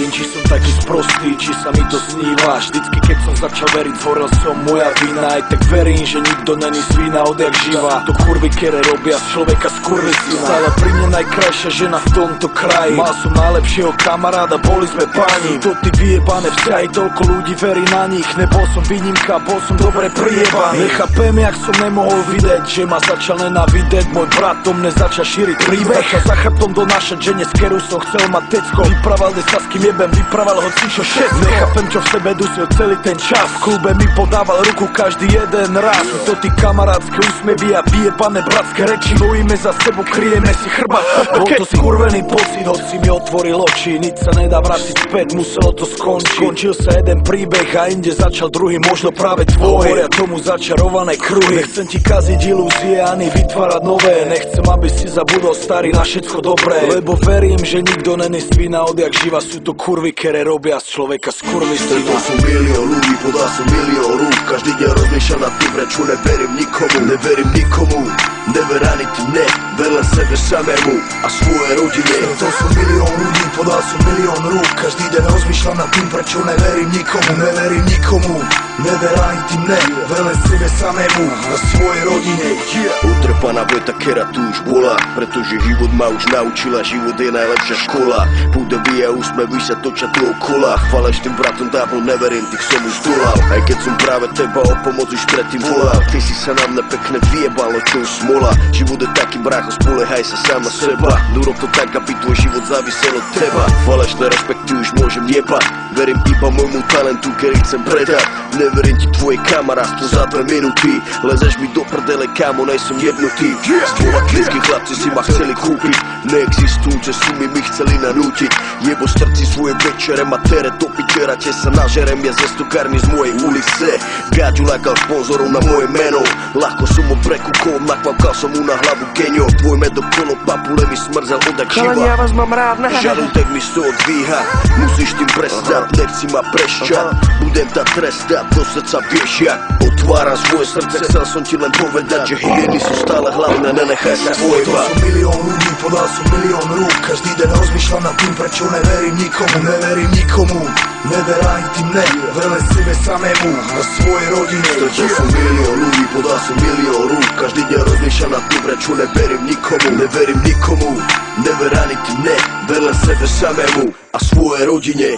Neviem, či som taký sprostý, či sa mi to sníva. Vždycky, keď som začal veriť, zhorel som, moja vina. Aj tak verím, že nikto není svína odjak živa. To kurvy, kere robia z človeka skurvisina. Stále pri mne najkrajšia žena v tomto kraji. Mal som najlepšieho kamaráda, boli sme páni. To ty vyjebané vzťahy, toľko ľudí verí na nich. Nebol som výnimka, bol som dobre prijebaný. Nechápem, jak som nemohol vidieť, že ma začal nenávidieť. Môj brat o mne začal šíriť príbeh. Začal za chrbtom donášať žene, s kerou som chcel mať tecko. Vyprával, kde sa s kým jebem, vyprával hocičo všetko. Nechápem, čo v sebe dusil celý ten čas. V klube mi podával ruku každý jeden raz. Sú to tí kamarátske úsmevy a vyjebané bratské reči. Bojíme za sebou, kryjeme si chrbát. Bol to skurvený pocit, hoci mi otvoril oči. Nič sa nedá vrátiť späť, muselo to skončiť. Skončil sa jeden príbeh a inde začal druhý, možno práve tvoj. Hovoria tomu začarované kruhy. Nechcem ti kaziť ilúzie ani vytvárať nové. Nechcem, aby si zabudol starý na všetko dobré. Lebo verím, že nikto není svína odjak živa. Sú to kurvy, ktoré robia z človeka skurvistina. To sú milión ľudí, podal som milión rúk. Každý deň rozmýšľam nad tým, prečo neverím nikomu. Neverím nikomu, never ani ty mne. Ver len sebe samému a svojej rodine. To sú milión ľudí, podal som milión rúk. Každý deň rozmýšľam nad tým, prečo neverím nikomu. Neverím nikomu, never ani ty mne. Ver len sebe samému a svojej rodine. Utrpaná veta, kera tu už bola, pretože život ma už naučila. Život je najlepšia škola. Púdovy a úsmevy sa točia dookola. Falešným bratom dávno neverím, tých som už dolal. Aj keď som práve teba o pomoc už predtým volal. Ty si sa na mne pekne vyjebalo, čo už smola. Život je taký brácho, spoliehaj sa sám na seba. Urob to tak, aby tvoj život závisel od teba. Falešné respekty už môžem jebať. Verím iba môjmu talentu, ktorý chcem predať. Neverím ti tvoje kamarátstvo za 2 minúty. Lezeš mi do prdele, kámo, nejsom jednotý. Spolatlícky chlapci si ma chceli kúpiť. Neexistujúce sumy mi chceli nanútiť. Jebo strci svoje večere, matere do pičera. Te sa nažerem, ja ze stokárny z mojej ulice. Gáďu lákal sponzorov na moje meno. Ľahko som ho prekúkol, nakvapkal som mu na hlavu geňo. Tvoj med okolo papule mi smrzel odak živa. Chalani, ja vás mám rád, ne? Žalúdek mi z toho dvíha. Musíš tým prestať, nechci ma prešťať. Budem ta trestať, do srdca vieš jak. Otváram svoje srdce, chcel som ti len povedať, že hygieny sú stále hlavné, nenechaj sa svojebať. To sú milión ľudí, podal som milión rúk. Každý deň rozmýšľam nad tým, prečo neverím nikomu. Neverím nikomu, never ani ty mne. Ver len sebe samému a svojej rodine. To sú milión ľudí, podal som milión rúk. Každý deň rozmýšľam nad tým, prečo neverím nikomu. Neverím nikomu, never ani ty mne. Ver len sebe samému a svojej rodine.